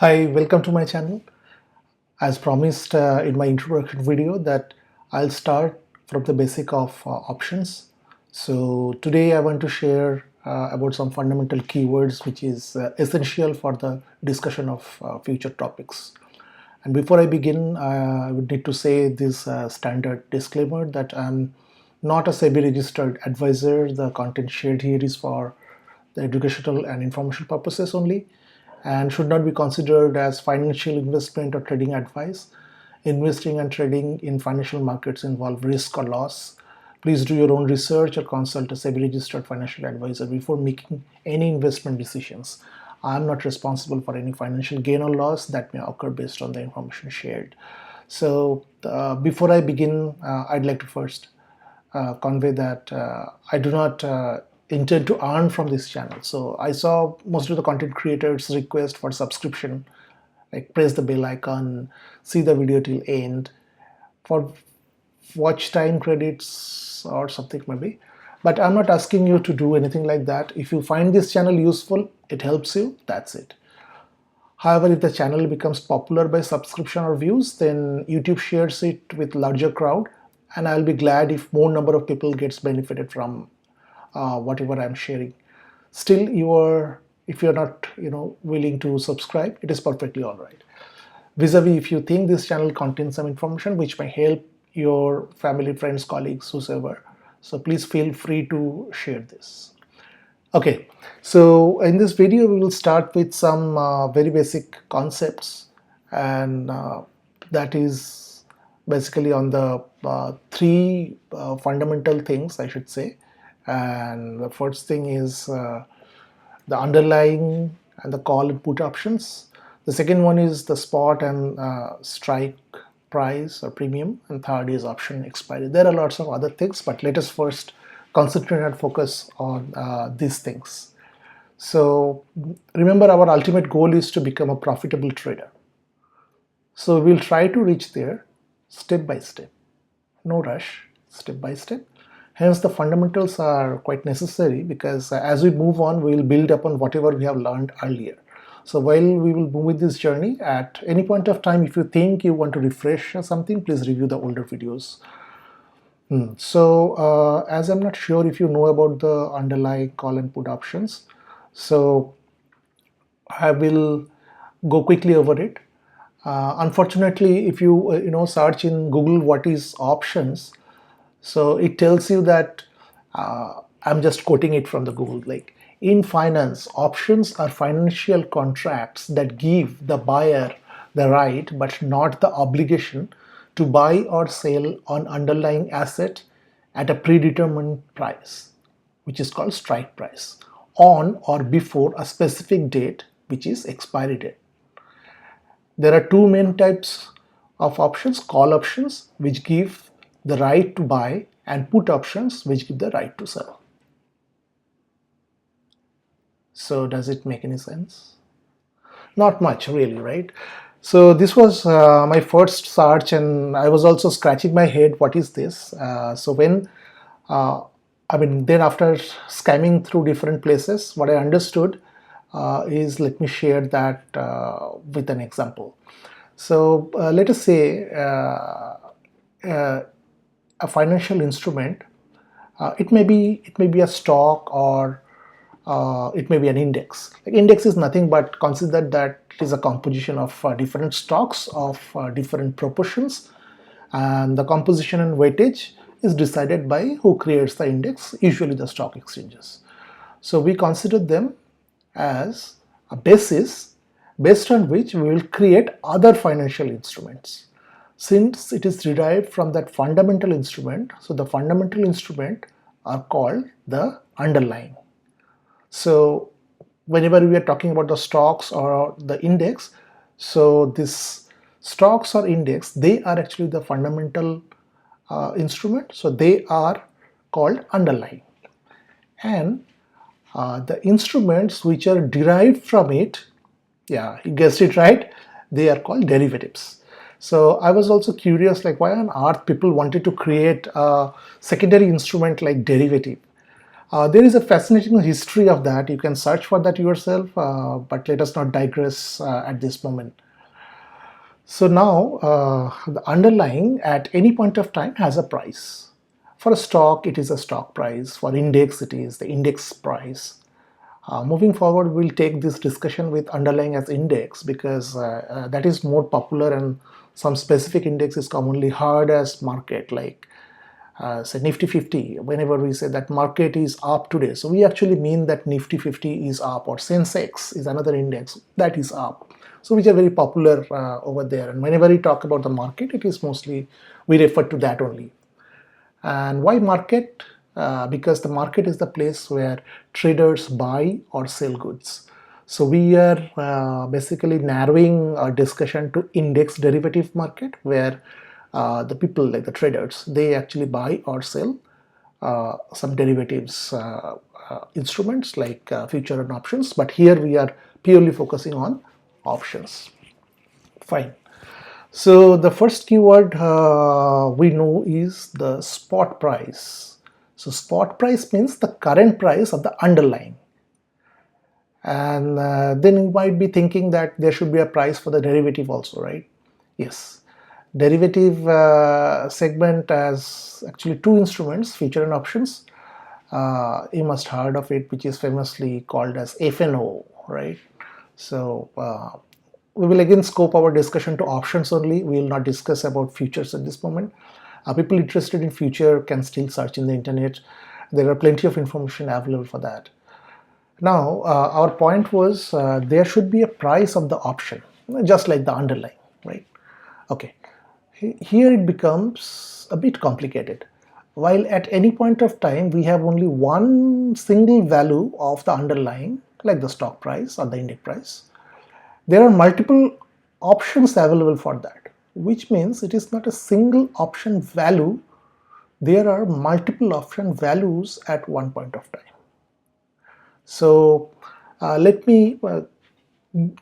Hi, welcome to my channel. As promised in my introduction video that I'll start from the basic of options. So today I want to share about some fundamental keywords which is essential for the discussion of future topics. And before I begin, I would need to say this standard disclaimer that I'm not a SEBI-registered advisor. The content shared here is for the educational and informational purposes only and should not be considered as financial investment or trading advice. Investing and trading in financial markets involve risk or loss. Please do your own research or consult a SEBI-registered financial advisor before making any investment decisions. I am not responsible for any financial gain or loss that may occur based on the information shared. So before I begin, I'd like to first convey that I do not intend to earn from this channel. So I saw most of the content creators request for subscription, like press the bell icon, see the video till end for watch time credits or something maybe. But I'm not asking you to do anything like that. If you find this channel useful, it helps you, that's it. However, if the channel becomes popular by subscription or views, then YouTube shares it with larger crowd, and I'll be glad if more number of people gets benefited from whatever I'm sharing. Still, if you're not willing to subscribe, it is perfectly all right. Vis-a-vis, if you think this channel contains some information which may help your family, friends, colleagues, whoever, so please feel free to share this. Okay, so in this video we will start with some very basic concepts, and that is basically on the three fundamental things, I should say. And the first thing is the underlying and the call and put options. The second one is the spot and strike price or premium, and third is option expiry. There are lots of other things, but let us first concentrate and focus on these things. So remember, our ultimate goal is to become a profitable trader. So we'll try to reach there step by step. No rush, step by step. Hence the fundamentals are quite necessary, because as we move on, we will build upon whatever we have learned earlier. So while we will move with this journey, at any point of time, if you think you want to refresh something, please review the older videos. So as I'm not sure if you know about the underlying call and put options, so I will go quickly over it. Unfortunately, if you search in Google what is options, so it tells you that I'm just quoting it from the Google, like, in finance, options are financial contracts that give the buyer the right but not the obligation to buy or sell on underlying asset at a predetermined price, which is called strike price, on or before a specific date, which is expiry date. There are two main types of options: call options, which give the right to buy, and put options, which give the right to sell. So does it make any sense? Not much really, right? So this was my first search, and I was also scratching my head, what is this? So when then after scanning through different places, what I understood is, let me share that with an example. So let us say a financial instrument, it may be a stock, or it may be an index. Like, index is nothing but, consider that it is a composition of different stocks of different proportions, and the composition and weightage is decided by who creates the index, usually the stock exchanges. So we consider them as a basis based on which we will create other financial instruments. Since it is derived from that fundamental instrument, so the fundamental instrument are called the underlying. So whenever we are talking about the stocks or the index, so this stocks or index, they are actually the fundamental instrument, so they are called underlying. And the instruments which are derived from it, yeah, you guessed it right, they are called derivatives. So I was also curious, like, why on earth people wanted to create a secondary instrument like derivative? There is a fascinating history of that. You can search for that yourself, but let us not digress at this moment. So now the underlying at any point of time has a price. For a stock, it is a stock price. For index, it is the index price. Moving forward, we'll take this discussion with underlying as index because that is more popular, and some specific index is commonly heard as market, like say Nifty 50. Whenever we say that market is up today, so we actually mean that Nifty 50 is up, or Sensex is another index that is up. So which are very popular over there, and whenever we talk about the market, it is mostly we refer to that only. And why market? Because the market is the place where traders buy or sell goods. So we are basically narrowing our discussion to index derivative market, where the people like the traders, they actually buy or sell some derivatives instruments like future and options. But here we are purely focusing on options. Fine. So the first keyword we know is the spot price. So spot price means the current price of the underlying. And then you might be thinking that there should be a price for the derivative also, right? Yes. Derivative segment has actually two instruments, future and options. You must have heard of it, which is famously called as FNO, right? So we will again scope our discussion to options only. We will not discuss about futures at this moment. People interested in future can still search in the internet. There are plenty of information available for that. Now, our point was there should be a price of the option, just like the underlying, right? Okay. Here it becomes a bit complicated. While at any point of time we have only one single value of the underlying, like the stock price or the index price, there are multiple options available for that, which means it is not a single option value. There are multiple option values at one point of time. So let me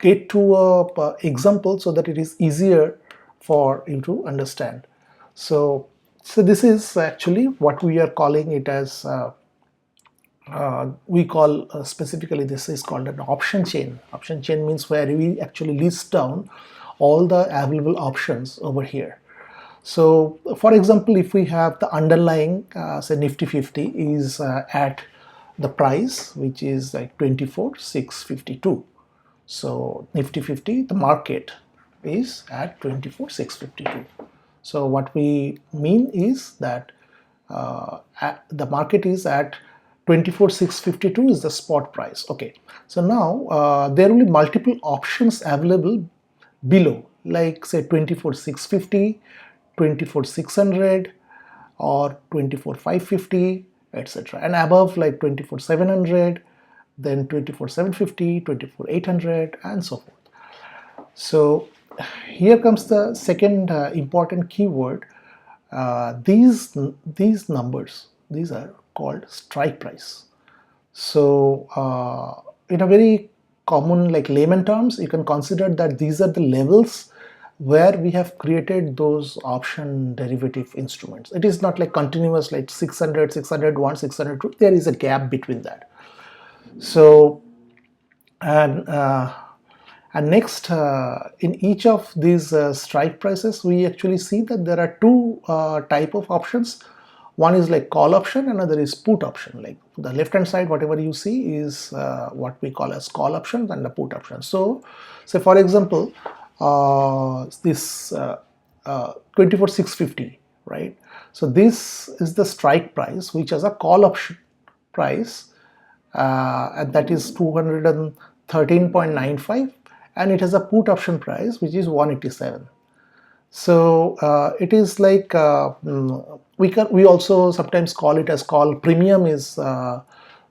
get to a example so that it is easier for you to understand. So this is actually what we are calling it as we call specifically this is called an option chain. Option chain means where we actually list down all the available options over here. So for example, if we have the underlying say Nifty 50 is at the price which is like 24,652. So Nifty 50, the market is at 24,652. So what we mean is that the market is at 24,652 is the spot price. Okay, so now there will be multiple options available below, like say 24,650, 24,600, or 24,550, etc. And above like 24,700, then 24,750, 24,800, and so forth. So here comes the second important keyword. These numbers, these are called strike price. So in a very common like layman terms, you can consider that these are the levels where we have created those option derivative instruments. It is not like continuous like 600, 601, 602. There is a gap between that. So and next, in each of these strike prices, we actually see that there are two type of options. One is like call option, another is put option. Like the left hand side, whatever you see is what we call as call options and the put option. So, say for example, this 24,650, right? So this is the strike price, which has a call option price, and that is 213.95, and it has a put option price which is 187. So it is like we also sometimes call it as call premium is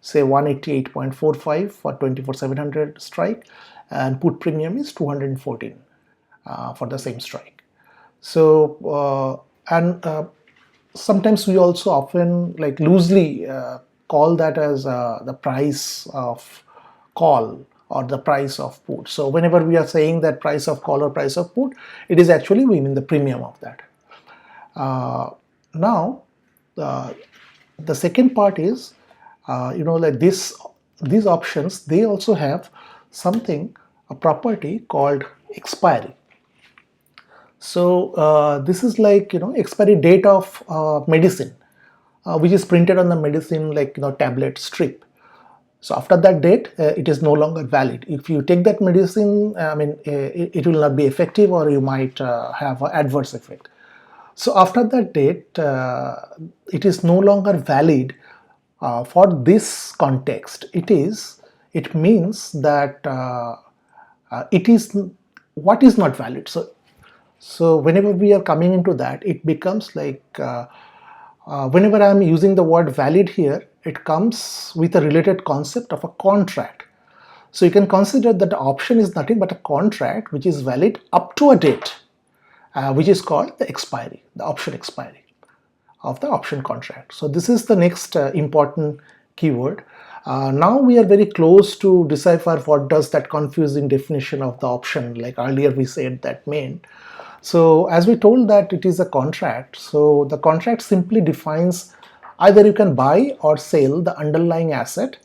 say 188.45 for 24,700 strike, and put premium is 214 for the same strike. So sometimes we also often like loosely call that as the price of call or the price of put. So whenever we are saying that price of call or price of put, it is actually we mean the premium of that. Now the second part is like these options, they also have something, a property called expiry. So this is like expiry date of medicine, which is printed on the medicine, like tablet strip. So after that date, it is no longer valid. If you take that medicine, it will not be effective, or you might have an adverse effect. So after that date, it is no longer valid for this context. It means that it is what is not valid. So whenever we are coming into that, it becomes like whenever I am using the word valid here, it comes with a related concept of a contract. So you can consider that the option is nothing but a contract which is valid up to a date, which is called the expiry, the option expiry of the option contract. So this is the next important keyword. Now we are very close to decipher what does that confusing definition of the option, like earlier we said, that mean. So as we told that it is a contract, so the contract simply defines either you can buy or sell the underlying asset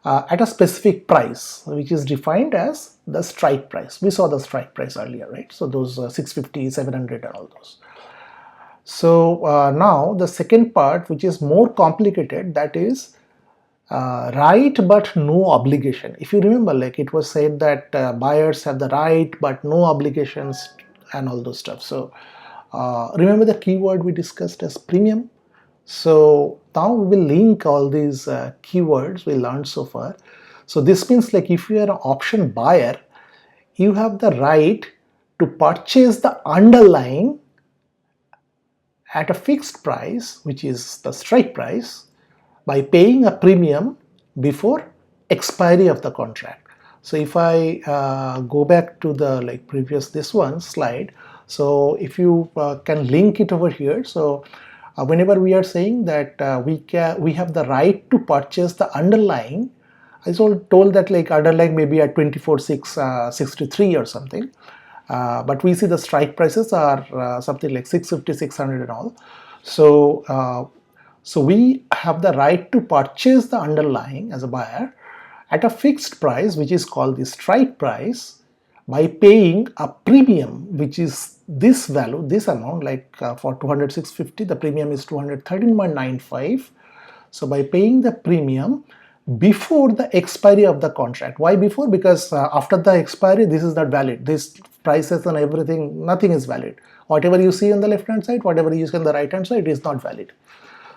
at a specific price, which is defined as the strike price. We saw the strike price earlier, right? So those 650, 700 and all those. So now the second part, which is more complicated, that is right but no obligation. If you remember, like it was said that buyers have the right but no obligations and all those stuff. So remember the keyword we discussed as premium. So now we will link all these keywords we learned so far. So this means, like, if you are an option buyer, you have the right to purchase the underlying at a fixed price, which is the strike price, by paying a premium before expiry of the contract. So if I go back to the previous this one slide, so if you can link it over here, so whenever we are saying that we have the right to purchase the underlying, I told that underlying maybe at 24,663 or something, but we see the strike prices are something like 650, 600 and all. So we have the right to purchase the underlying as a buyer at a fixed price, which is called the strike price, by paying a premium, which is this value, this amount, for 200, 650, the premium is 213.95. So by paying the premium before the expiry of the contract. Why before? Because after the expiry, this is not valid. This prices and everything, nothing is valid. Whatever you see on the left hand side, whatever you see on the right hand side, is not valid.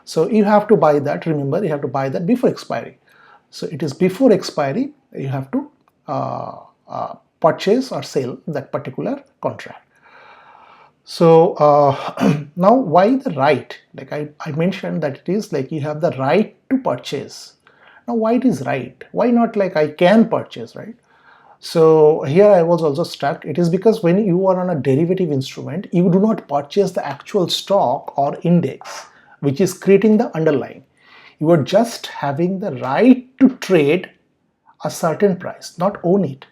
So you have to buy that. Remember, you have to buy that before expiry. So it is before expiry you have to purchase or sell that particular contract. So now why the right? Like I mentioned that it is like you have the right to purchase. Now why it is right? Why not like I can purchase, right? So here I was also stuck. It is because when you are on a derivative instrument, you do not purchase the actual stock or index which is creating the underlying. You are just having the right to trade a certain price, not own it.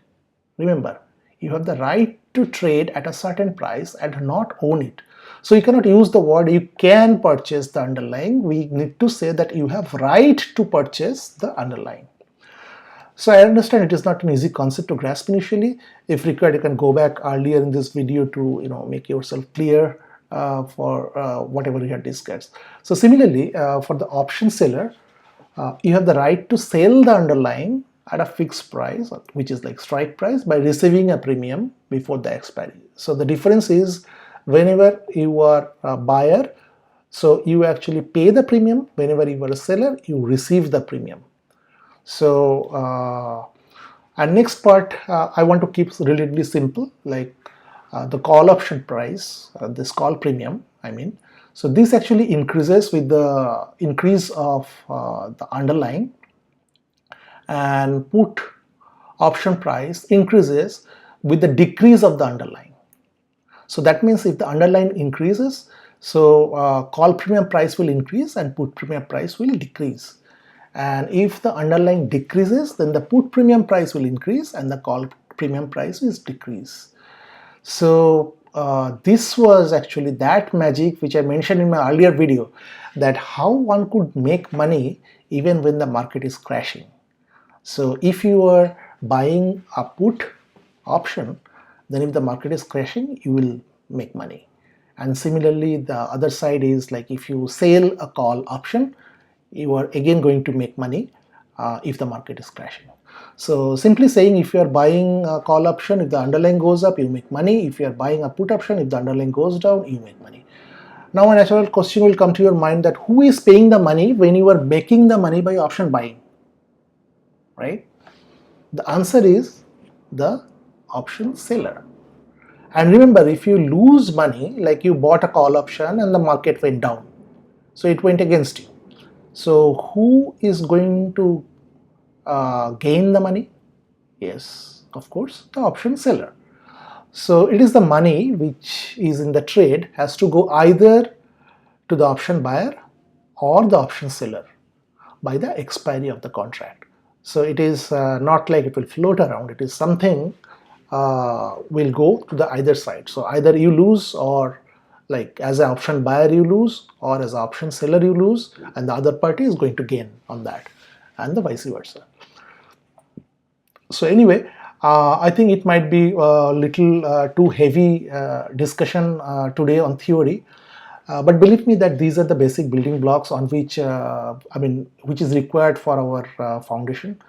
Remember, you have the right to trade at a certain price and not own it. So you cannot use the word you can purchase the underlying. We need to say that you have right to purchase the underlying. So I understand it is not an easy concept to grasp initially. If required, you can go back earlier in this video to make yourself clear for whatever you have discussed. So similarly, for the option seller, you have the right to sell the underlying at a fixed price, which is like strike price, by receiving a premium before the expiry. So the difference is, whenever you are a buyer, so you actually pay the premium. Whenever you are a seller, you receive the premium. So and next part I want to keep relatively simple, like the call option price, this call premium, so this actually increases with the increase of the underlying, and put option price increases with the decrease of the underlying. So that means if the underlying increases, so call premium price will increase and put premium price will decrease. And if the underlying decreases, then the put premium price will increase and the call premium price will decrease. So this was actually that magic which I mentioned in my earlier video, that how one could make money even when the market is crashing. So if you are buying a put option, then if the market is crashing, you will make money. And similarly, the other side is like if you sell a call option, you are again going to make money if the market is crashing. So simply saying, if you are buying a call option, if the underlying goes up, you make money. If you are buying a put option, if the underlying goes down, you make money. Now a natural question will come to your mind, that who is paying the money when you are making the money by option buying, right? The answer is the option seller. And remember, if you lose money, like you bought a call option and the market went down, so it went against you. So who is going to gain the money? Yes, of course, the option seller. So it is the money which is in the trade has to go either to the option buyer or the option seller by the expiry of the contract. So it is not like it will float around. It is something will go to the either side. So either you lose, or like as an option buyer you lose, or as an option seller you lose, and the other party is going to gain on that, and the vice versa. So anyway, I think it might be a little too heavy discussion today on theory. But believe me that these are the basic building blocks on which, which is required for our foundation.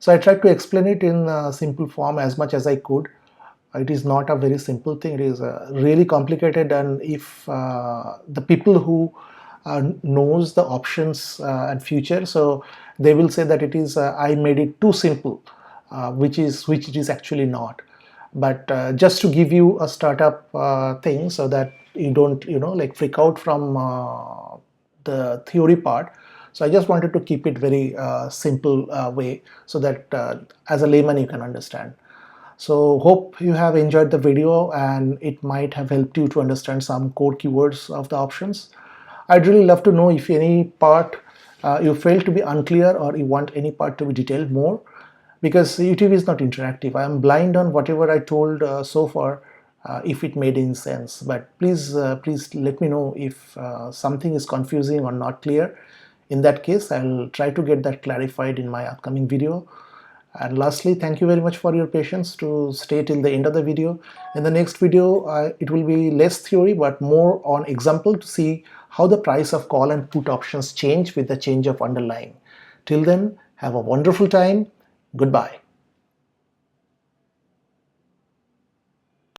So I tried to explain it in simple form as much as I could. It is not a very simple thing. It is really complicated, and if the people who knows the options and future, so they will say that it is I made it too simple, which it is actually not. But just to give you a startup thing, so that you don't like freak out from the theory part. So I just wanted to keep it very simple way, so that as a layman you can understand. So hope you have enjoyed the video and it might have helped you to understand some core keywords of the options. I'd really love to know if any part you felt to be unclear, or you want any part to be detailed more, because YouTube is not interactive. I am blind on whatever I told so far, if it made any sense. But please let me know if something is confusing or not clear. In that case, I'll try to get that clarified in my upcoming video. And lastly, thank you very much for your patience to stay till the end of the video. In the next video, it will be less theory but more on example to see how the price of call and put options change with the change of underlying. Till then, have a wonderful time. Goodbye.